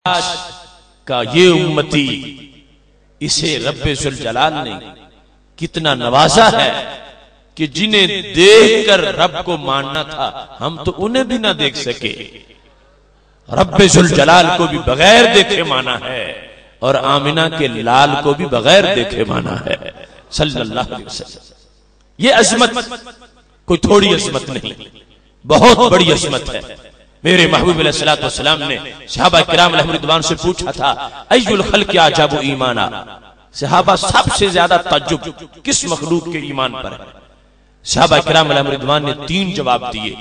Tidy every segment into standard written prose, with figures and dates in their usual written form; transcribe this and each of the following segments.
آج کا یہ امتی اسے رب ذوالجلال نے کتنا نوازا ہے کہ جنہیں دیکھ کر رب کو ماننا تھا ہم تو انہیں بھی نہ دیکھ سکے، رب ذوالجلال کو بھی بغیر دیکھے مانا ہے اور آمنہ کے لال کو بھی بغیر دیکھے مانا ہے صلی اللہ علیہ وسلم۔ یہ عظمت کوئی تھوڑی عظمت نہیں، بہت بڑی عظمت ہے۔ میرے محبوب علیہ الصلوۃ والسلام نے صحابہ کرام علیہم رضوان سے پوچھا تھا ای الخلق اعجب ایمانا، صحابہ سب سے زیادہ تعجب کس مخلوق کے ایمان پر ہے؟ صحابہ کرام علیہم رضوان نے 3 جواب دیے،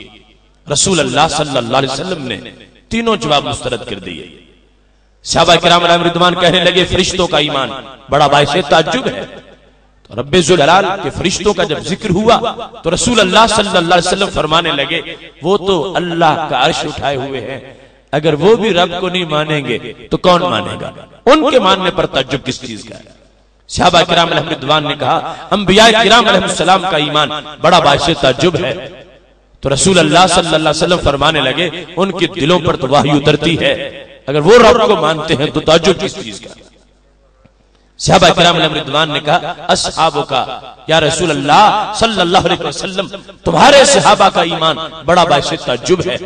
رسول اللہ صلی اللہ علیہ وسلم نے تینوں جواب مسترد کر دیے۔ صحابہ کرام علیہم رضوان کہنے لگے فرشتوں کا ایمان بڑا باعث تعجب ہے، تو رب ذوالجلال کے فرشتوں کا جب ذکر ہوا تو رسول اللہ صلی اللہ علیہ وسلم فرمانے لگے وہ تو اللہ کا عرش اٹھائے ہوئے ہیں، اگر وہ بھی رب کو نہیں مانیں گے تو کون مانے گا؟ ان کے ماننے پر تعجب کس چیز کا ہے؟ صحابہ کرام علیہم رضوان نے کہا انبیاء کرام علیہ السلام کا ایمان بڑا باعث تعجب ہے، تو رسول اللہ صلی اللہ علیہ وسلم فرمانے لگے ان کے دلوں پر تو وحی اترتی ہے، اگر وہ رب کو مانتے ہیں تو تعجب کس چیز کا؟ صحابہ کرام علیہ رضوان نے کہا اصحابوں کا یا رسول اللہ صلی اللہ علیہ وسلم تمہارے صحابہ کا ایمان بڑا باعث تعجب ہے،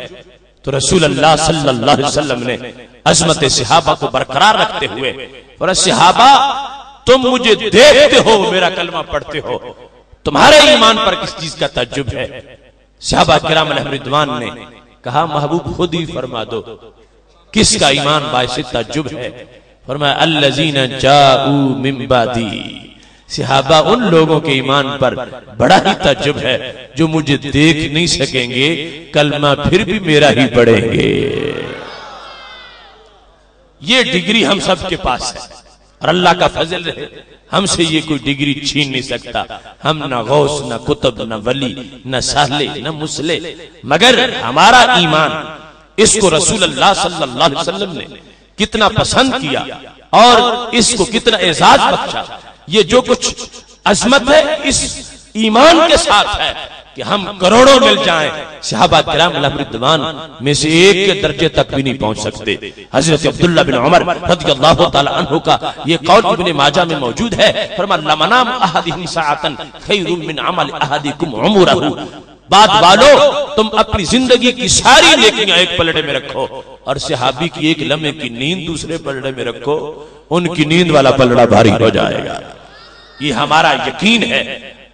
تو رسول اللہ صلی اللہ علیہ وسلم نے عظمت صحابہ کو برقرار رکھتے ہوئے اور صحابہ تم مجھے دیکھتے ہو میرا کلمہ پڑھتے ہو، تمہارے ایمان پر کس چیز کا تعجب ہے؟ صحابہ کرام علیہ رضوان نے کہا محبوب خود ہی فرما دو کس کا ایمان باعث تعجب ہے؟ فرمایا الذین جاءوا من بعدی، صحابہ ان لوگوں کے ایمان پر بڑا ہی تعجب ہے جو مجھے دیکھ نہیں سکیں گے کلمہ پھر بھی میرا ہی پڑھیں گے۔ یہ ڈگری ہم سب کے پاس ہے اور اللہ کا فضل ہے ہم سے یہ کوئی ڈگری چھین نہیں سکتا، ہم نہ غوث نہ کتب نہ ولی نہ صالح نہ مصلح، مگر ہمارا ایمان اس کو رسول اللہ صلی اللہ علیہ وسلم نے کتنا پسند کیا اور اس کو کتنا اعزاز بخشا۔ یہ جو کچھ عظمت ہے اس ایمان کے ساتھ ہے کہ ہم کروڑوں مل جائیں صحابہ کرام علیہ رضوان میں سے ایک کے درجے تک بھی نہیں پہنچ سکتے۔ حضرت عبداللہ بن عمر رضی اللہ تعالی عنہ کا یہ قول ابن ماجہ میں موجود ہے، فرمایا لمنام احدہم ساعۃ خیر من عمل احدکم عمرہ، بات والو تم اپنی زندگی کی ساری نیکیاں ایک پلڑے میں رکھو اور صحابی کی ایک لمحے کی نیند دوسرے پلڑے میں رکھو، ان کی نیند والا پلڑا بھاری ہو جائے گا۔ یہ ہمارا یقین ہے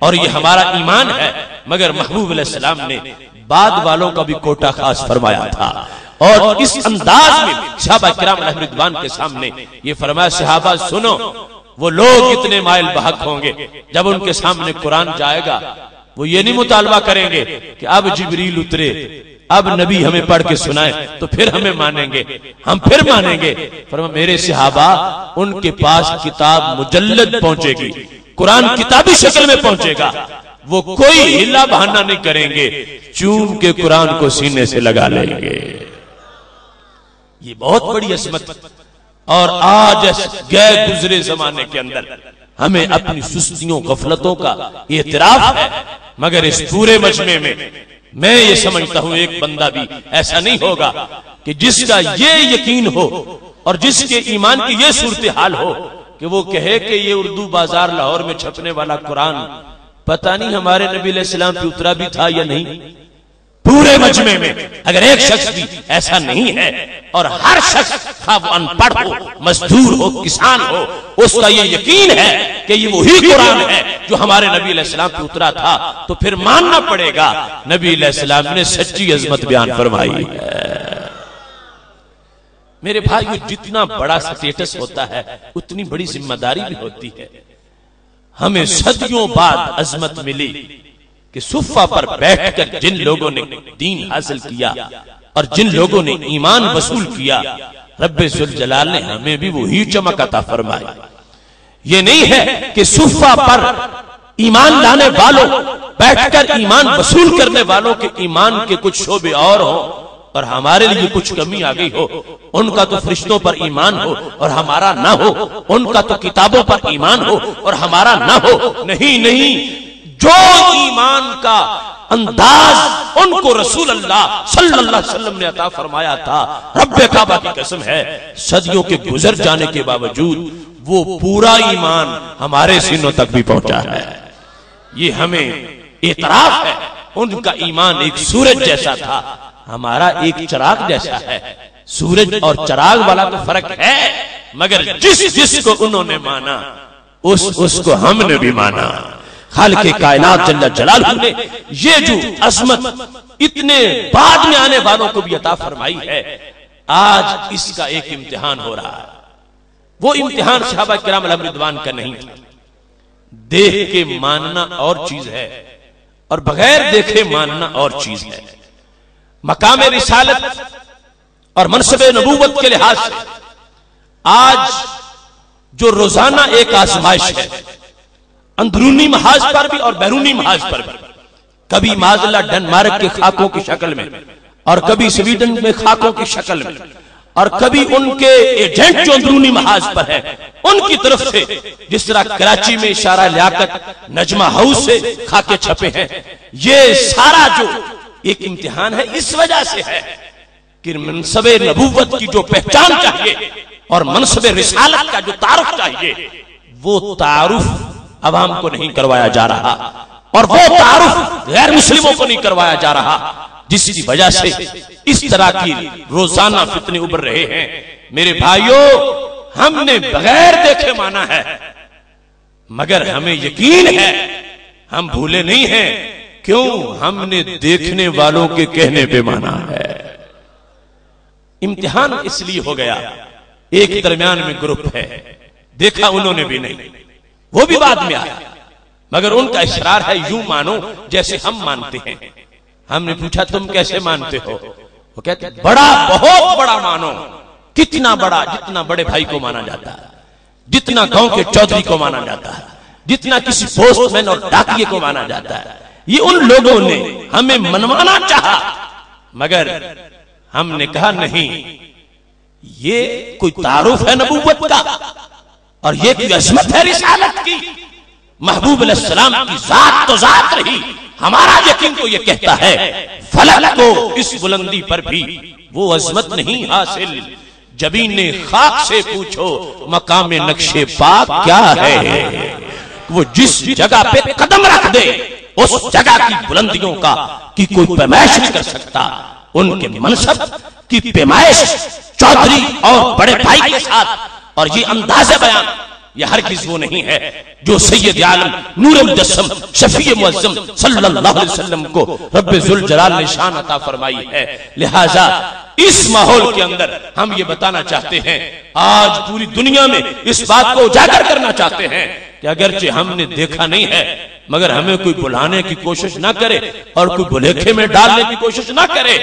اور یہ ہمارا ایمان ہے، مگر محبوب علیہ السلام نے بعد والوں کا بھی کوٹا خاص فرمایا تھا اور اس انداز میں صحابہ کرام علیہ رضوان کے سامنے یہ فرمایا صحابہ سنو وہ لوگ اتنے مائل بحق ہوں گے جب ان کے سامنے قرآن جائے گا وہ یہ نہیں مطالبہ کریں گے کہ اب جبریل اترے اب نبی ہمیں پڑھ کے سنائے تو پھر ہمیں مانیں گے، ہم پھر مانیں گے۔ فرمایا میرے صحابہ ان کے پاس کتاب مجلد پہنچے گی، قرآن کتابی شکل میں پہنچے گا، وہ کوئی ہلا بہانہ نہیں کریں گے، چوم کے قرآن کو سینے سے لگا لیں گے۔ یہ بہت بڑی عظمت اور آج گئے گزرے زمانے کے اندر ہمیں اپنی سستیوں غفلتوں کا اعتراف ہے، مگر اس پورے مجمع میں یہ سمجھتا ہوں ایک بندہ بھی ایسا نہیں ہوگا کہ جس کا یہ یقین ہو اور جس کے ایمان کی یہ صورتحال ہو کہ وہ کہے کہ یہ اردو بازار لاہور میں چھپنے والا قرآن پتہ نہیں ہمارے نبی علیہ السلام پہ اترا بھی تھا یا نہیں۔ پورے مجمع میں اگر ایک شخص بھی ایسا نہیں ہے اور ہر شخص خواہ وہ ان پڑھ ہو مزدور ہو کسان ہو اس کا یہ یقین ہے کہ یہ وہی قرآن ہے جو ہمارے نبی علیہ السلام پہ اترا تھا تو پھر ماننا پڑے گا نبی علیہ السلام نے سچی عظمت بیان فرمائی ہے۔ میرے بھائیو جتنا بڑا سٹیٹس ہوتا ہے اتنی بڑی ذمہ داری بھی ہوتی ہے۔ ہمیں صدیوں بعد عظمت ملی کہ صفہ پر بیٹھ کر جن لوگوں نے دین حاصل کیا اور جن لوگوں نے ایمان وصول کیا رب ذوالجلال نے ہمیں بھی وہی چمک عطا فرمائی۔ یہ نہیں ہے کہ صفہ پر ایمان لانے والوں بیٹھ کر ایمان وصول کرنے والوں کے ایمان کے کچھ شعبے اور ہوں اور ہمارے لیے کچھ کمی آ گئی ہو، ان کا تو فرشتوں پر ایمان ہو اور ہمارا نہ ہو، ان کا تو کتابوں پر ایمان ہو اور ہمارا نہ ہو۔ نہیں نہیں، جو ایمان کا انداز ان کو رسول اللہ صلی اللہ علیہ وسلم نے عطا فرمایا تھا، رب کعبہ کی قسم ہے صدیوں کے گزر جانے کے باوجود وہ پورا ایمان ہمارے سینوں تک بھی پہنچا ہے۔ یہ ہمیں اعتراف ہے، ان کا ایمان ایک سورج جیسا تھا، ہمارا ایک چراغ جیسا ہے۔ سورج اور چراغ والا تو فرق ہے، مگر جس کو انہوں نے مانا اس کو ہم نے بھی مانا۔ خالق کائنات جل جلالہ نے یہ جو عظمت اتنے بعد میں آنے والوں کو بھی عطا فرمائی ہے، آج اس کا ایک امتحان ہو رہا ہے۔ وہ امتحان صحابہ کرام علیہم رضوان کا نہیں تھا، دیکھ کے ماننا اور چیز ہے اور بغیر دیکھے ماننا اور چیز ہے۔ مقام رسالت اور منصب نبوت کے لحاظ سے آج جو روزانہ ایک آزمائش ہے، اندرونی محاذ پر بھی اور بیرونی محاذ پر بھی، کبھی معاذ اللہ ڈنمارک کے خاکوں کی شکل میں اور کبھی سویڈن میں خاکوں کی شکل میں اور کبھی ان کے ایجنٹ جو اندرونی محاذ پر ہے ان کی طرف سے، جس طرح کراچی میں اشارہ لیاقت نجمہ ہاؤس سے خاکے چھپے ہیں، یہ سارا جو ایک امتحان ہے اس وجہ سے ہے کہ منصب نبوت کی جو پہچان چاہیے اور منصب رسالت کا جو تعارف چاہیے، وہ تعارف عوام کو نہیں کروایا جا رہا اور وہ تعارف غیر مسلموں کو نہیں کروایا جا رہا، جس کی وجہ سے اس طرح کی روزانہ فتنے ابھر رہے ہیں۔ میرے بھائیوں، ہم نے بغیر دیکھے مانا ہے، مگر ہمیں یقین ہے ہم بھولے نہیں ہیں، کیوں؟ ہم نے دیکھنے والوں کے کہنے پہ مانا ہے۔ امتحان اس لیے ہو گیا، ایک درمیان میں گروپ ہے، دیکھا انہوں نے بھی نہیں، وہ بھی بعد میں آیا، مگر ان کا اصرار ہے یوں مانو جیسے ہم مانتے ہیں۔ ہم نے پوچھا تم کیسے مانتے ہو؟ وہ کہتے بڑا، بہت بڑا مانو۔ کتنا بڑا؟ جتنا بڑے بھائی کو مانا جاتا ہے، جتنا گاؤں کے چودھری کو مانا جاتا ہے، جتنا کسی پوسٹ مین اور ڈاکیے کو مانا جاتا ہے۔ یہ ان لوگوں نے ہمیں منوانا چاہا، مگر ہم نے کہا نہیں، یہ کوئی تعارف ہے نبوت کا اور یہ کوئی عظمت ہے رسالت کی۔ محبوب علیہ السلام کی ذات تو ذات رہی، ہمارا یقین تو یہ کہتا ہے فلک کو اس بلندی پر بھی وہ عظمت نہیں حاصل۔ جبین خاک سے پوچھو مقام نقش پاک کیا ہے، وہ جس جگہ پہ قدم رکھ دے اس جگہ کی بلندیوں کا کی کوئی پیمائش نہیں کر سکتا۔ ان کے منصب کی پیمائش چودھری اور بڑے بھائی کے ساتھ، اور یہ انداز بیان یہ ہرگز وہ نہیں ہے جو سید عالم نور مجسم شفیع معظم صلی اللہ علیہ وسلم کو رب ذوالجلال نے شان عطا فرمائی ہے۔ لہٰذا اس ماحول کے اندر ہم یہ بتانا چاہتے ہیں، آج پوری دنیا میں اس بات کو اجاگر کرنا چاہتے ہیں کہ اگرچہ ہم نے دیکھا نہیں ہے، مگر ہمیں کوئی بلانے کی کوشش نہ کرے اور کوئی بھلیکھے میں ڈالنے کی کوشش نہ کرے،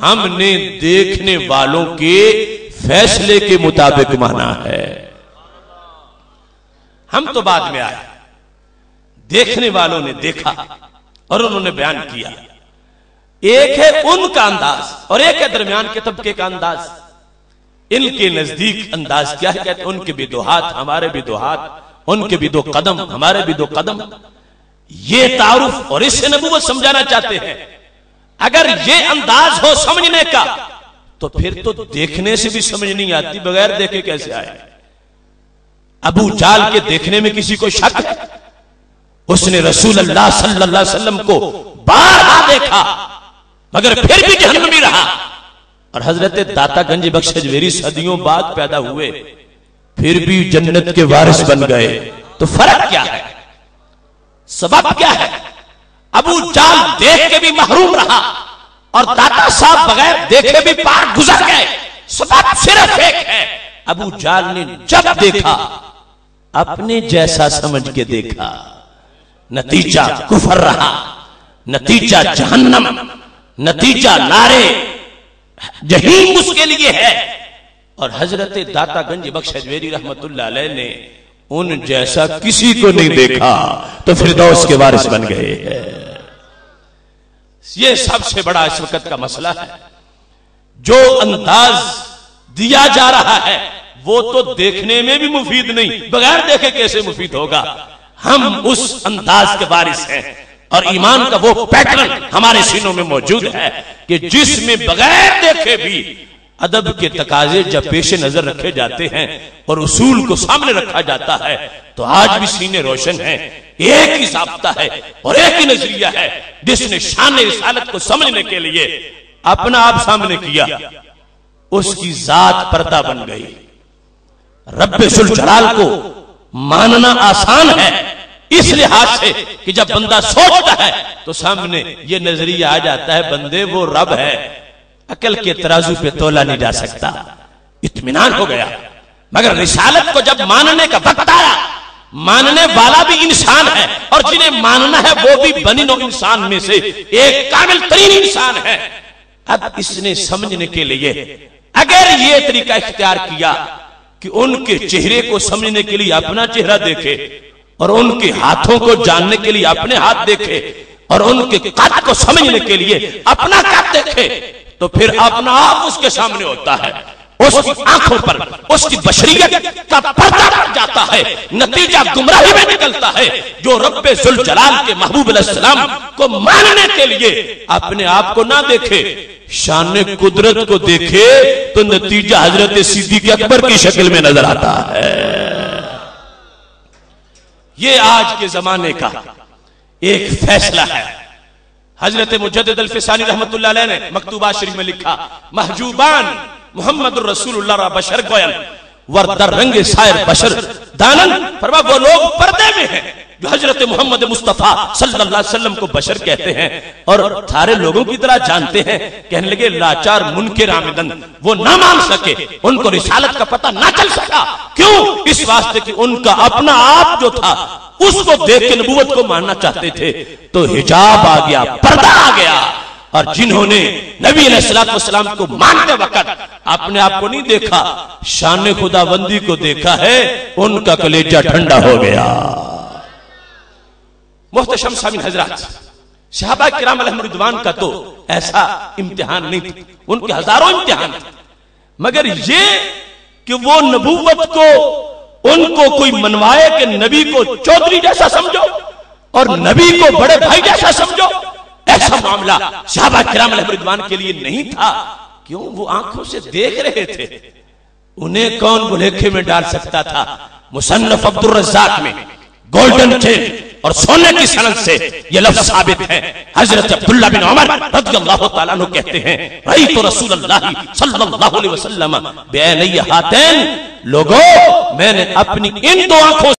ہم نے دیکھنے والوں کے فیصلے کے مطابق مانا ہے۔ ہم تو بعد میں آئے، دیکھنے والوں نے دیکھا اور انہوں نے بیان کیا۔ ایک ہے ان کا انداز اور ایک ہے درمیان کے طبقے کا انداز۔ ان کے نزدیک انداز کیا ہے؟ کہتے ہیں ان کے بھی دو ہاتھ ہمارے بھی دو ہاتھ، ان کے بھی دو قدم ہمارے بھی دو قدم۔ یہ تعارف اور اس سے نبوت سمجھانا چاہتے ہیں۔ اگر یہ انداز ہو سمجھنے کا تو پھر تو دیکھنے سے بھی سمجھ نہیں آتی، بغیر دیکھے کیسے آئے؟ ابو جال کے دیکھنے میں کسی کو شک ہے؟ اس نے رسول اللہ صلی اللہ علیہ وسلم کو بارہا دیکھا مگر پھر بھی جہنمی رہا، اور حضرت داتا گنج بخش اجمیری صدیوں بعد پیدا ہوئے پھر بھی جنت کے وارث بن گئے۔ تو فرق کیا ہے؟ سبب کیا ہے؟ ابو جال دیکھ کے بھی محروم رہا اور داتا صاحب بغیر دیکھے بھی پار گزر گئے۔ سبب صرف ایک ہے، ابو جال نے جب دیکھا اپنے جیسا سمجھ کے دیکھا، نتیجہ کفر رہا، نتیجہ جہنم، نتیجہ نارے جہنم اس کے لیے ہے۔ اور حضرت داتا گنج بخش اجمیری رحمت اللہ علیہ نے ان جیسا کسی کو نہیں دیکھا تو فردوس کے وارث بن گئے ہیں۔ یہ سب سے بڑا اس وقت کا مسئلہ ہے۔ جو انداز دیا جا رہا ہے وہ تو دیکھنے میں بھی مفید نہیں، بغیر دیکھے کیسے مفید ہوگا؟ ہم اس انداز کے وارث ہیں اور ایمان کا وہ پیٹرن ہمارے سینوں میں موجود ہے کہ جس میں بغیر دیکھے بھی ادب کے تقاضے جب پیش نظر رکھے جاتے ہیں اور اصول کو سامنے رکھا جاتا ہے تو آج بھی سینے روشن ہیں. ایک ہی ضابطہ ہے اور ایک ہی نظریہ ہے جس نے شان رسالت کو سمجھنے کے لیے اپنا آپ سامنے کیا، اس کی ذات پردہ بن گئی. رب ذوالجلال کو ماننا آسان ہے اس لحاظ سے کہ جب بندہ سوچتا ہے تو سامنے یہ نظریہ آ جاتا ہے بندے وہ رب ہے، عقل کے ترازو پہ تولا نہیں جا سکتا. اطمینان ہو گیا. مگر رسالت کو جب ماننے کا وقت آیا، ماننے والا بھی انسان ہے اور جنہیں ماننا ہے وہ بھی بنی نوع انسان میں سے ایک کامل ترین انسان ہے. اب اس نے سمجھنے کے لیے اگر یہ طریقہ اختیار کیا کہ ان کے چہرے کو سمجھنے کے لیے اپنا چہرہ دیکھے اور ان کے ہاتھوں کو جاننے کے لیے اپنے ہاتھ دیکھے اور ان کے قد کو سمجھنے کے لیے اپنا قد دیکھے تو پھر اپنا آپ اس کے سامنے ہوتا ہے. اس کی آنکھوں پر اس کی بشریت کا پردہ پڑ جاتا ہے، نتیجہ گمراہی میں نکلتا ہے. جو رب ذوالجلال کے محبوب علیہ السلام کو ماننے کے لیے اپنے آپ کو نہ دیکھے، شان قدرت کو دیکھے تو نتیجہ حضرت صدیق اکبر کی شکل میں نظر آتا ہے. یہ آج کے زمانے کا ایک فیصلہ ہے. حضرت مجدد الفسانی رحمت اللہ علیہ نے مکتوبات شریف میں لکھا، محجوبان محمد الرسول اللہ را بشر گویل وردر رنگ سائر بشر دانن. فرما وہ لوگ پردے میں ہیں جو حضرت محمد مصطفیٰ صلی اللہ علیہ وسلم کو بشر کہتے ہیں اور سارے لوگوں کی طرح جانتے ہیں. کہنے لگے لاچار منکر آمدن، وہ نہ مان سکے، ان کو رسالت کا پتہ نہ چل سکا. کیوں؟ اس واسطے کہ ان کا اپنا آپ جو تھا اس کو دیکھ کے نبوت کو ماننا چاہتے تھے تو حجاب آ گیا، پردہ آ گیا. اور جنہوں نے نبی علیہ السلام کو مانتے وقت اپنے آپ کو نہیں دیکھا، شان خداوندی کو دیکھا ہے، ان کا کلیجہ ٹھنڈا ہو گیا. محتشم سامعین حضرات، صحابہ کرام علیہم رضوان کا تو ایسا امتحان نہیں تھا، ان کے ہزاروں امتحان تھے. مگر یہ کہ وہ نبوت کو ان کو کوئی منوائے کہ نبی کو چودھری جیسا سمجھو اور نبی کو بڑے بھائی جیسا سمجھو، ایسا معاملہ صحابہ کرام علیہ رضوان کے لیے نہیں تھا. کیوں؟ وہ آنکھوں سے دیکھ رہے تھے. انہیں کون بھلیکھے میں ڈال سکتا تھا؟ مصنف عبد الرزاق میں گولڈن چین اور سونے کی سند سے یہ لفظ ثابت ہے. حضرت عبداللہ بن عمر رضی اللہ تعالیٰ عنہ کہتے ہیں، رأیت رسول اللہ صلی اللہ علیہ وسلم بعینی ہاتین، لوگوں میں نے اپنی ان دو آنکھوں